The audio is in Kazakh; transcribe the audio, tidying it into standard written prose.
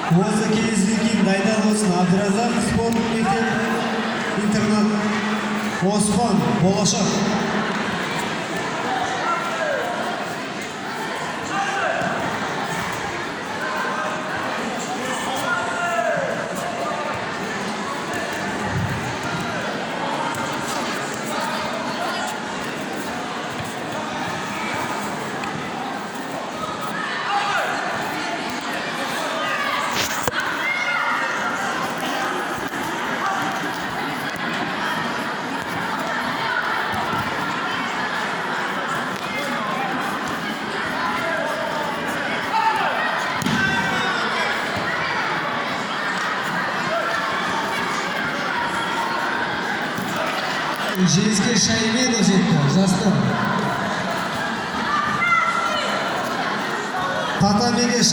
Осы келесіден дайдал болсын. Абдыразақ спорт мектеп интернат. Оспан, болашақ. Жеңіске Шаймедов жетті, жастар. Татамеге